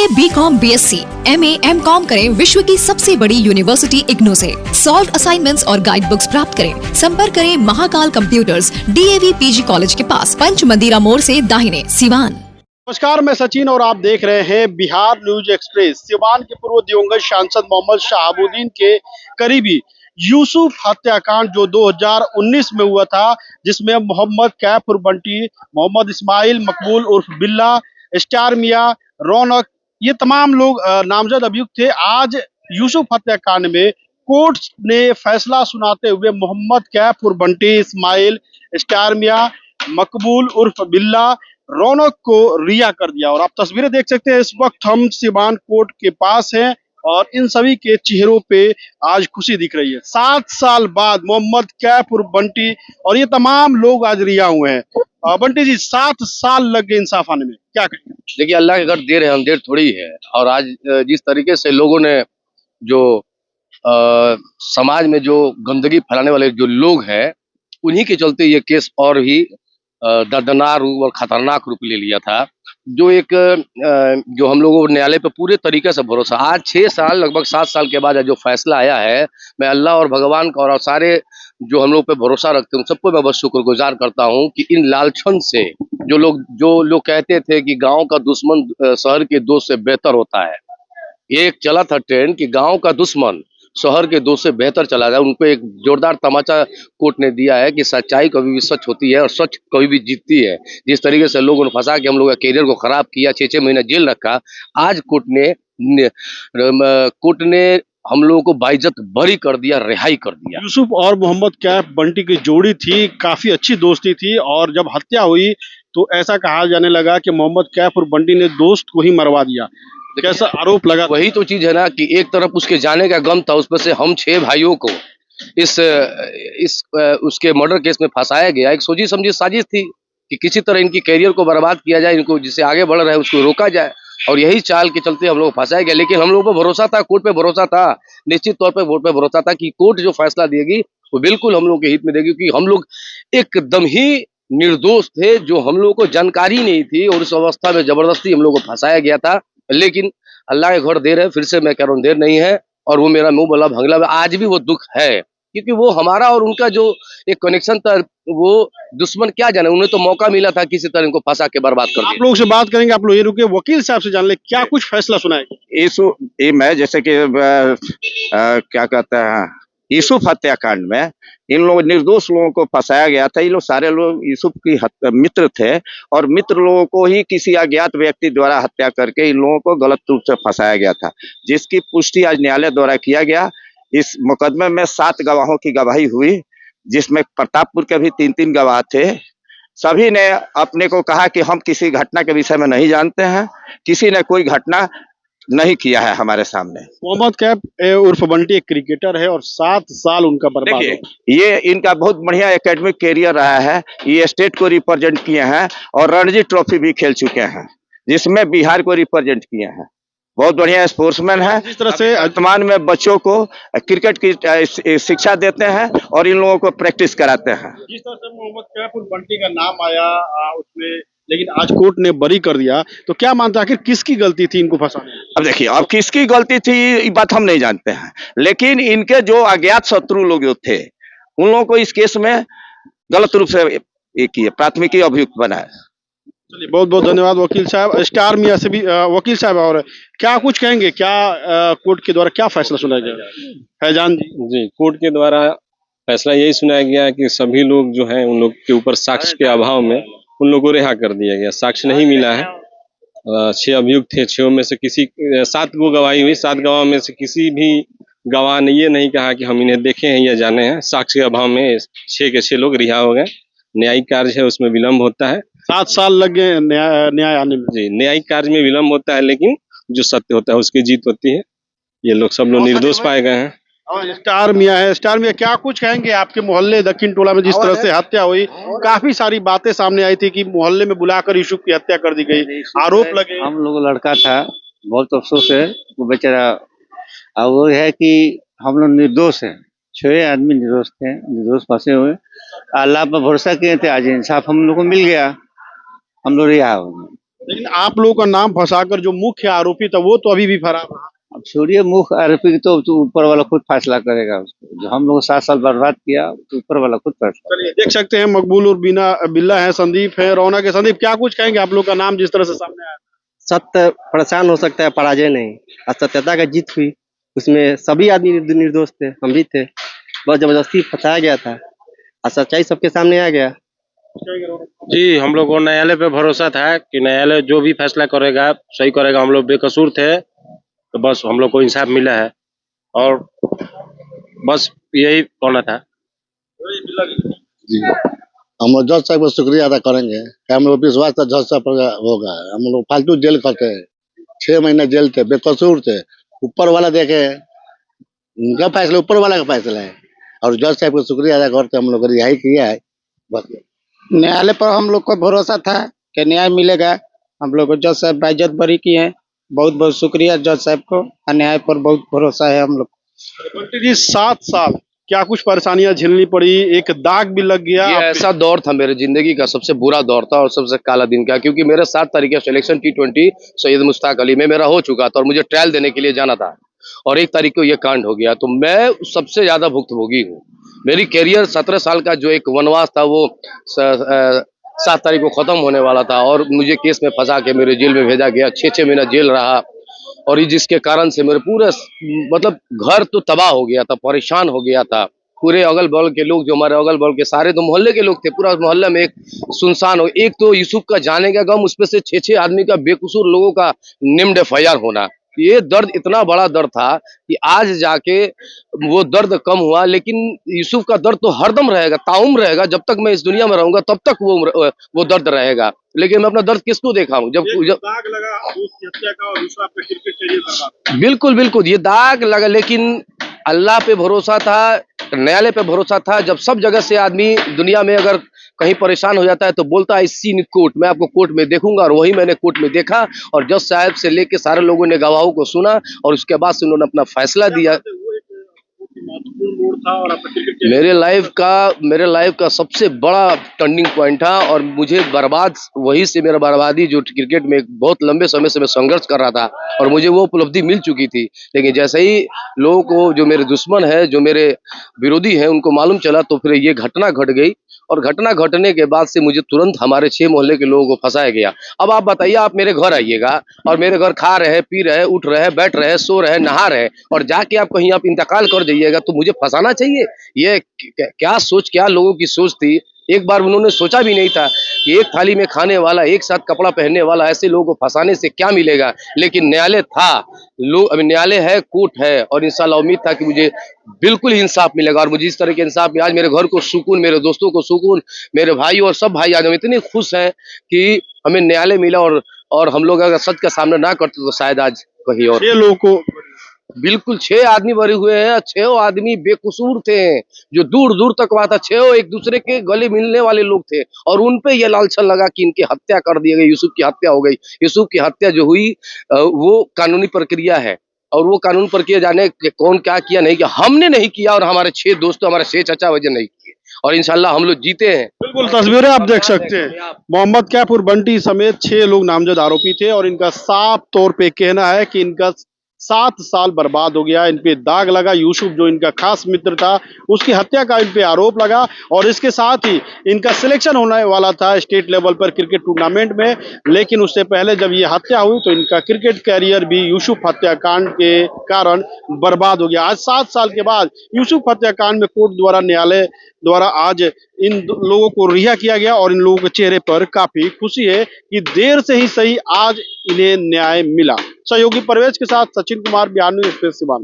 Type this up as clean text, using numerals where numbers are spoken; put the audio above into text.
BA, BCom, BSc, MA, MCom करें विश्व की सबसे बड़ी यूनिवर्सिटी इग्नू से। सॉल्व असाइनमेंट्स और गाइड बुक्स प्राप्त करें। संपर्क करें Mahakal computers, DAV PG college के पास, पंच मंदिरा मोड़ से दाहिने, सिवान। नमस्कार, मैं सचिन और आप देख रहे हैं बिहार न्यूज एक्सप्रेस। सिवान के पूर्व दिवंगत सांसद मोहम्मद शहाबुद्दीन के करीबी यूसुफ हत्याकांड जो 2019 में हुआ था, जिसमें मोहम्मद कैफ उर्फ बंटी, मोहम्मद इस्माइल मकबूल उर्फ बिल्ला, स्टार मियां, रौनक, ये तमाम लोग नामजद अभियुक्त थे। आज यूसुफ हत्याकांड में कोर्ट ने फैसला सुनाते हुए मोहम्मद कैफ उर्फ बंटी, इस्माइल, स्टार मियां, मकबूल उर्फ बिल्ला, रौनक को रिहा कर दिया। और आप तस्वीरें देख सकते हैं, इस वक्त हम सिवान कोर्ट के पास हैं और इन सभी के चेहरों पे आज खुशी दिख रही है। 7 साल बाद मोहम्मद कैफ उर्फ बंटी और ये तमाम लोग आज रिहा हुए हैं। बंटी जी, 7 साल लग गए इंसाफ आने में, क्या कहेंगे? देखिए, अल्लाह के घर देर है, अंधेर थोड़ी है। और आज जिस तरीके से लोगों ने जो समाज में जो गंदगी फैलाने वाले जो लोग हैं, उन्हीं के चलते ये केस और भी दर्दनाक रूप और खतरनाक रूप ले लिया था। जो एक जो हम लोगों को न्यायालय पे पूरे तरीके से भरोसा, आज 6 साल लगभग 7 साल के बाद जो फैसला आया है, मैं अल्लाह और भगवान का और सारे जो हम लोग पे भरोसा रखते हैं सबको मैं बस शुक्रगुजार करता हूँ कि इन लालचन से जो लोग कहते थे कि गांव का दुश्मन शहर के दोस्त से बेहतर होता है। एक चला था ट्रेंड कि गांव का दुश्मन शहर के दोस्त से बेहतर चला जाए। उनको एक जोरदार तमाचा कोर्ट ने दिया है कि सच्चाई कभी भी सच होती है और सच कभी भी जीतती है। जिस तरीके से लोगों ने फंसा के हम लोग का करियर को खराब किया, 6-6 महीना जेल रखा, आज कोर्ट ने हम लोगों को बाइज्जत बरी कर दिया, रिहाई कर दिया। यूसुफ और मोहम्मद कैफ बंटी की जोड़ी थी, काफी अच्छी दोस्ती थी और जब हत्या हुई तो ऐसा कहा जाने लगा कि मोहम्मद कैफ और बंटी ने दोस्त को ही मरवा दिया। कैसा आरोप लगा? वही तो चीज है ना कि एक तरफ उसके जाने का गम था, उस पर से हम 6 भाइयों को इस उसके मर्डर केस में फंसाया गया। एक सोची समझी साजिश थी कि किसी तरह इनकी कैरियर को बर्बाद किया जाए, इनको जिससे आगे बढ़ रहे हैं उसको रोका जाए, और यही चाल के चलते हम लोग फंसाया गया। लेकिन हम लोगों पर भरोसा था, कोर्ट पे भरोसा था, निश्चित तौर पे कोर्ट पे भरोसा था कि कोर्ट जो फैसला देगी वो बिल्कुल हम लोग के हित में देगी, क्योंकि हम लोग एकदम ही निर्दोष थे, जो हम लोगों को जानकारी नहीं थी और उस अवस्था में जबरदस्ती हम लोग को फंसाया गया था। लेकिन अल्लाह के घर देर है, फिर से मैं कह रहा हूँ देर नहीं है। और वो मेरा मुंह बोला भंगला में आज भी वो दुख है, क्योंकि वो हमारा और उनका जो एक कनेक्शन था, वो दुश्मन क्या जाने, उन्हें तो मौका मिला था किसी तरह इनको फंसा के बर्बाद कर दिया। आप लोगों से बात करेंगे, आप लोग ये रुके, वकील साहब से जान ले क्या कुछ फैसला सुनाएंगे। ये मैं जैसे कि क्या कहते हैं, यूसुफ हत्याकांड में इन लोग निर्दोष लोगों को फंसाया गया था। ये लोग सारे लोग यूसुफ की मित्र थे और मित्र लोगों को ही किसी अज्ञात व्यक्ति द्वारा हत्या करके इन लोगों को गलत रूप से फंसाया गया था, जिसकी पुष्टि आज न्यायालय द्वारा किया गया। इस मुकदमे में 7 गवाहों की गवाही हुई, जिसमें प्रतापपुर के भी 3-3 गवाह थे। सभी ने अपने को कहा कि हम किसी घटना के विषय में नहीं जानते हैं, किसी ने कोई घटना नहीं किया है हमारे सामने। मोहम्मद कैफ उर्फ बंटी एक क्रिकेटर है और 7 साल उनका बर्बाद हो। ये इनका बहुत बढ़िया एकेडमिक कैरियर रहा है। ये स्टेट को रिप्रेजेंट किए हैं और रणजी ट्रॉफी भी खेल चुके हैं, जिसमें बिहार को रिप्रेजेंट किए हैं। बहुत बढ़िया स्पोर्ट्समैन है। जिस तरह से वर्तमान में बच्चों को क्रिकेट की शिक्षा देते हैं और इन लोगों को प्रैक्टिस कराते हैं। जिस तरह से मोहम्मद कैफ उर्फ बंटी का नाम आया उसमें, लेकिन आज कोर्ट ने बरी कर दिया, तो क्या मानते हैं आखिर किसकी गलती थी इनको फंसाने? अब देखिए, अब किसकी गलती थी ये बात हम नहीं जानते हैं, लेकिन इनके जो अज्ञात शत्रु लोग जो थे, उन लोगों को इस केस में गलत रूप से ये किए, प्राथमिकी अभियुक्त बनाए। चलिए, बहुत बहुत धन्यवाद वकील साहब। स्टार मियां से भी वकील साहब, और क्या कुछ कहेंगे, क्या कोर्ट के द्वारा क्या फैसला सुनाया गया? फैजान जी, कोर्ट के द्वारा फैसला यही सुनाया गया कि सभी लोग जो हैं, उन लोग के ऊपर साक्ष्य के अभाव में उन लोगों को रिहा कर दिया गया। साक्ष्य नहीं मिला है। 6 अभियुक्त थे, 6 में से किसी 7 को गवाही हुई, 7 गवाह में से किसी भी गवाह ने ये नहीं कहा कि हम इन्हें देखे हैं या जाने हैं। साक्ष्य के अभाव में 6 के 6 लोग रिहा हो गए। न्यायिक कार्य है, उसमें विलम्ब होता है। 7 साल लग गए न्याय आने में। जी, न्यायिक कार्य में विलम्ब होता है, लेकिन जो सत्य होता है उसकी जीत होती है। ये लोग सब लोग निर्दोष पाए गए हैं। और स्टार मियां है, स्टार मियां क्या कुछ कहेंगे? आपके मोहल्ले दक्षिण टोला में जिस तरह से हत्या हुई, काफी सारी बातें सामने आई थी कि मोहल्ले में बुलाकर यूसुफ की हत्या कर दी गई, आरोप लगे। हम लोग लड़का था, बहुत अफसोस है वो बेचारा। और वो है कि हम लोग निर्दोष हैं, 6 आदमी निर्दोष थे, निर्दोष फंसे हुए। अल्लाह पर भरोसा किए थे, आज इंसाफ हम लोग को मिल गया, हम लोग रिहा हो गए। लेकिन आप लोगों का नाम फंसाकर जो मुख्य आरोपी था वो तो अभी भी फरार रहा। अब छोड़िए मुख्य आरोपी तो ऊपर वाला खुद फैसला करेगा उसको। जो हम लोग 7 साल बर्बाद किया तो ऊपर वाला खुद फैसला। चलिए देख सकते हैं मकबूल और बीना बिल्ला है, संदीप है, रौनक है। संदीप क्या कुछ कहेंगे, आप लोग का नाम जिस तरह से सामने आया। सत्य परेशान हो सकता है, पराजय नहीं। असत्यता का जीत हुई, उसमें सभी आदमी निर्दोष थे, हम भी थे। बहुत जबरदस्ती फंसाया गया था और सच्चाई सबके सामने आ गया। जी, हम लोग को न्यायालय पे भरोसा था कि न्यायालय जो भी फैसला करेगा सही करेगा। हम लोग बेकसूर थे, तो बस हम लोग को इंसाफ मिला है और बस यही होना था। जी हम लोग जज साहब का शुक्रिया अदा करेंगे कि हम लोग विश्वास था जज साहब पर होगा। हम लोग फालतू जेल करते हैं, 6 महीने जेल थे, बेकसूर थे। ऊपर वाला देखे, उनका फैसला ऊपर वाला का फैसला है और जज साहब का शुक्रिया अदा करते हम लोग रिहाई किया है। बस न्यायालय पर हम लोग को भरोसा था कि न्याय मिलेगा। हम लोग को जज साहब बाइज्जत बरी किए हैं। बहुत बहुत शुक्रिया जज साहब को, न्याय पर बहुत भरोसा है हम लोग। बंटी जी 7 साल क्या कुछ परेशानियां झेलनी पड़ी, एक दाग भी लग गया। ये ऐसा दौर था मेरे जिंदगी का, सबसे बुरा दौर था और सबसे काला दिन का, क्योंकि मेरे 7 तारीख का सिलेक्शन T20 सैयद मुश्ताक अली में मेरा हो चुका था और मुझे ट्रायल देने के लिए जाना था और 1 तारीख को ये कांड हो गया। तो मैं सबसे ज्यादा भुक्तभोगी हूँ। मेरी कैरियर 17 साल का जो एक वनवास था वो 7 तारीख को खत्म होने वाला था और मुझे केस में फंसा के मेरे जेल में भेजा गया। 6 महीना जेल रहा और ये जिसके कारण से मेरे पूरे मतलब घर तो तबाह हो गया था, परेशान हो गया था। पूरे अगल बगल के लोग, जो हमारे अगल बगल के सारे तो मोहल्ले के लोग थे, पूरा मोहल्ले में एक सुनसान हो। एक तो यूसुफ का जाने का गम, उसपे से 6 आदमी का बेकसूर लोगों का नेम्ड FIR होना। ये दर्द इतना बड़ा दर्द था कि आज जाके वो दर्द कम हुआ, लेकिन यूसुफ का दर्द तो हरदम रहेगा, ताउम्र रहेगा। जब तक मैं इस दुनिया में रहूंगा तब तक वो दर्द रहेगा। लेकिन मैं अपना दर्द किसको दिखाऊं जब दाग लगा दोस्त की हत्या का और दूसरा पे क्रिकेट कैरियर बर्बाद। बिल्कुल बिल्कुल ये दाग लगा, लेकिन अल्लाह पे भरोसा था, न्यायालय पे भरोसा था। जब सब जगह से आदमी दुनिया में अगर कहीं परेशान हो जाता है तो बोलता है सी कोर्ट, मैं आपको कोर्ट में देखूंगा, और वही मैंने कोर्ट में देखा और जज साहब से लेके सारे लोगों ने गवाहों को सुना और उसके बाद से उन्होंने अपना फैसला दिया। महत्वपूर्ण मोड़ था और आपका क्रिकेट मेरे लाइफ का सबसे बड़ा टर्निंग पॉइंट था और मुझे वही से मेरा बर्बादी, जो क्रिकेट में बहुत लंबे समय से मैं संघर्ष कर रहा था और मुझे वो उपलब्धि मिल चुकी थी। लेकिन जैसे ही लोगों को, जो मेरे दुश्मन है, जो मेरे विरोधी हैं, उनको मालूम चला तो फिर ये घटना घट गई और घटना घटने के बाद से मुझे तुरंत हमारे 6 मोहल्ले के लोगों को फंसाया गया। अब आप बताइए, आप मेरे घर आइएगा और मेरे घर खा रहे, पी रहे, उठ रहे, बैठ रहे, सो रहे, नहा रहे और जाके आप कहीं आप इंतकाल कर जाइएगा तो मुझे फंसाना चाहिए? ये क्या लोगों की सोच थी। एक बार उन्होंने सोचा भी नहीं था कि एक थाली में खाने वाला, एक साथ कपड़ा पहनने वाला ऐसे लोगों को फंसाने से क्या मिलेगा। लेकिन न्यायालय था, अभी न्यायालय है, कोर्ट है और इंशाल्लाह उम्मीद था कि मुझे बिल्कुल इंसाफ मिलेगा और मुझे इस तरह के इंसाफ में आज मेरे घर को सुकून, मेरे दोस्तों को सुकून, मेरे भाई और सब भाई आज हम इतने खुश हैं कि हमें न्यायालय मिला और हम लोग अगर सच का सामना ना करते तो शायद आज कहीं और। 6 लोगों को बिल्कुल 6 आदमी भरे हुए हैं, 6 आदमी बेकसूर थे, जो दूर दूर तक वहां था। 6 एक दूसरे के गले मिलने वाले लोग थे और उनपे ये लालछन लगा कि इनकी हत्या कर दी गई, यूसुफ की हत्या हो गई। यूसुफ की हत्या जो हुई वो कानूनी प्रक्रिया है और वो कानून प्रक्रिया जाने कौन क्या किया नहीं किया, हमने नहीं किया और हमारे 6 दोस्तों, हमारे 6 चाचा वजह नहीं किए और इंशाल्लाह हम लोग जीते हैं। बिल्कुल तस्वीरें आप देख सकते हैं। मोहम्मद कैफुर बंटी समेत 6 लोग नामजद आरोपी थे और इनका साफ तौर पे कहना है कि इनका 7 साल बर्बाद हो गया, इन पे दाग लगा। यूसुफ जो इनका खास मित्र था उसकी हत्या का इन पे आरोप लगा और इसके साथ ही इनका सिलेक्शन होने वाला था स्टेट लेवल पर क्रिकेट टूर्नामेंट में, लेकिन उससे पहले जब ये हत्या हुई तो इनका क्रिकेट कैरियर भी यूसुफ हत्याकांड के कारण बर्बाद हो गया। आज 7 साल के बाद यूसुफ हत्याकांड में कोर्ट द्वारा, न्यायालय द्वारा आज इन लोगों को रिहा किया गया और इन लोगों के चेहरे पर काफी खुशी है कि देर से ही सही आज इन्हें न्याय मिला। सहयोगी परवेज के साथ सचिन कुमार, बिहार न्यूज़ एक्सप्रेस सिवान।